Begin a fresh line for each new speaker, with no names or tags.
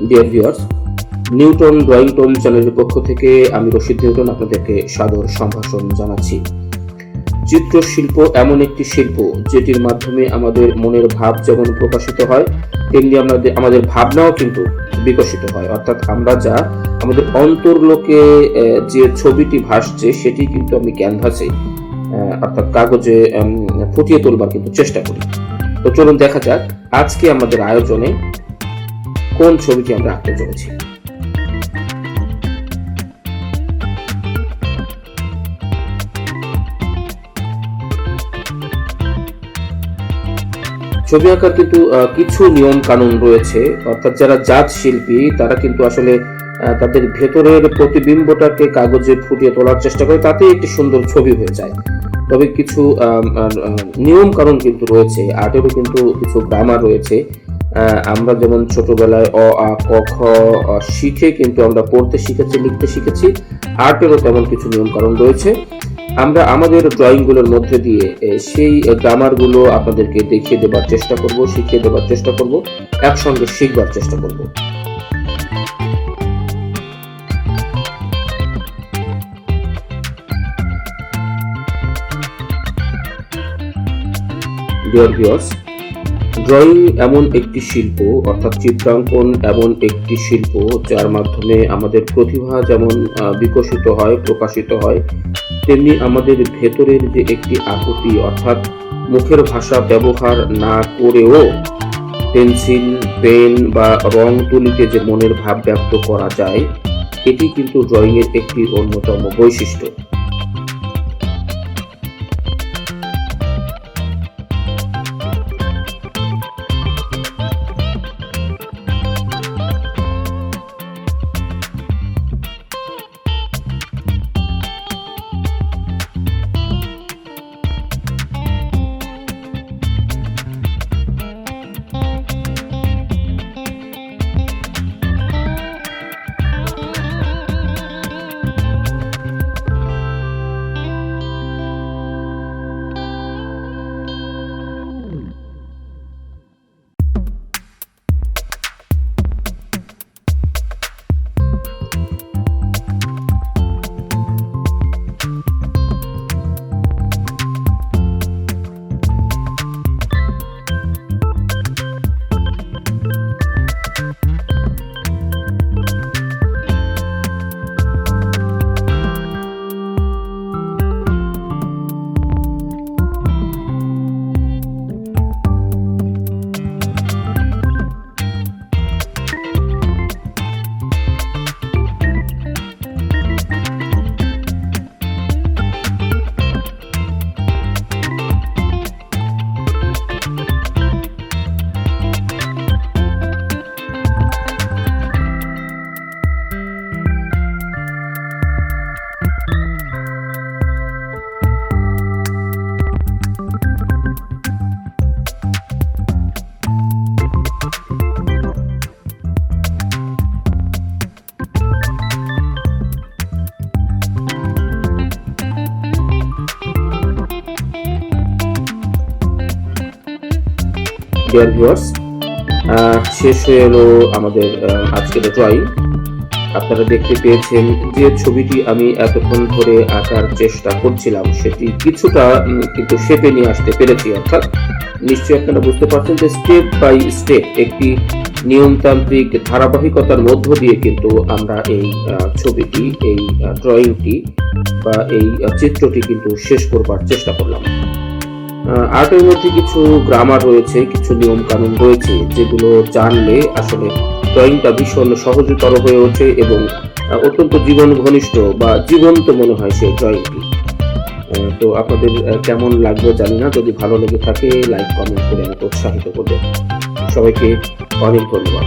Dear viewers, Newton drawing tone চ্যানেলের পক্ষ থেকে আমি রশিদ নিউটন আপনাদেরকে সাদর সম্ভাষণ জানাচ্ছি। চিত্রশিল্প এমন একটি শিল্প যেটির মাধ্যমে আমাদের মনের ভাব যেমন প্রকাশিত হয়, তেমনি আমাদের ভাবনাও কিন্তু বিকশিত হয়। অর্থাৎ আমরা যা আমাদের অন্তর্লোকে যে ছবিটি ভাসছে সেটি কিন্তু আমি ক্যানভাসে অর্থাৎ কাগজে ফুটিয়ে তোলবার কিন্তু চেষ্টা করি। তো চলুন দেখা যাক আজকে আমাদের আয়োজনে কোন ছবিটি আমরা আঁকতে চলেছি। ছবি আঁকার কিন্তু কিছু নিয়ম কানুন রয়েছে। অর্থাৎ যারা জাত শিল্পী তারা কিন্তু আসলে তাদের ভেতরের প্রতিবিম্বটাকে কাগজে ফুটিয়ে তোলার চেষ্টা করে, তাতেই একটি সুন্দর ছবি হয়ে যায়। তবে কিছু নিয়ম কানুন কিন্তু রয়েছে, আর্টেরও কিন্তু কিছু গ্রামার রয়েছে। আমরা যেমন ছোটবেলায় অ আ ক খ শিখে কিন্তু আমরা পড়তে শিখেছি, লিখতে শিখেছি, আর্টেরও তেমন কিছু নিয়ম কানুন রয়েছে। আমরা আমাদের ড্রয়িংগুলোর মধ্যে দিয়ে সেই গ্রামারগুলো আপনাদেরকে দেখিয়ে দেবার চেষ্টা করব, শিখিয়ে দেবার চেষ্টা করব, একসঙ্গে শিখবার চেষ্টা করব। ডিয়ার ভিউয়ার্স, ড্রয়িং এমন একটি শিল্প, অর্থাৎ চিত্রাঙ্কন এমন একটি শিল্প যার মাধ্যমে আমাদের প্রতিভা যেমন বিকশিত হয়, প্রকাশিত হয়, তেমনি আমাদের ভেতরের যে একটি আকুতি, অর্থাৎ মুখের ভাষা ব্যবহার না করেও পেন্সিল, পেন বা রং তুলিতে যে মনের ভাব ব্যক্ত করা যায়, এটি কিন্তু ড্রয়িংয়ের একটি অন্যতম বৈশিষ্ট্য। ডিয়ার ভিউয়ার্স, শেষ হয়ে এলো আমাদের আজকের ড্রয়িং। আপনারা দেখতে পেয়েছেন যে ছবিটি আমি এতক্ষণ ধরে আঁকার চেষ্টা করছিলাম সেটি কিছুটা কিন্তু শেপে নিয়ে আসতে পেরেছি। অর্থাৎ নিশ্চয়ই আপনারা বুঝতে পারছেন যে স্টেপ বাই স্টেপ একটি নিয়মতান্ত্রিক ধারাবাহিকতার মধ্য দিয়ে কিন্তু আমরা এই ছবিটি, এই ড্রয়িংটি বা এই চিত্রটি কিন্তু শেষ করবার চেষ্টা করলাম। আর্টের মধ্যে কিছু গ্রামার রয়েছে, কিছু নিয়ম কানুন রয়েছে যেগুলো জানলে আসলে ড্রয়িংটা ভীষণ সহজতর হয়ে ওঠে এবং অত্যন্ত জীবন ঘনিষ্ঠ বা জীবন্ত মনে হয় সেই ড্রয়িংটি। তো আপনাদের কেমন লাগবে জানি না, যদি ভালো লেগে থাকে লাইক কমেন্ট করে আমাকে উৎসাহিত করবেন। সবাইকে অনেক ধন্যবাদ।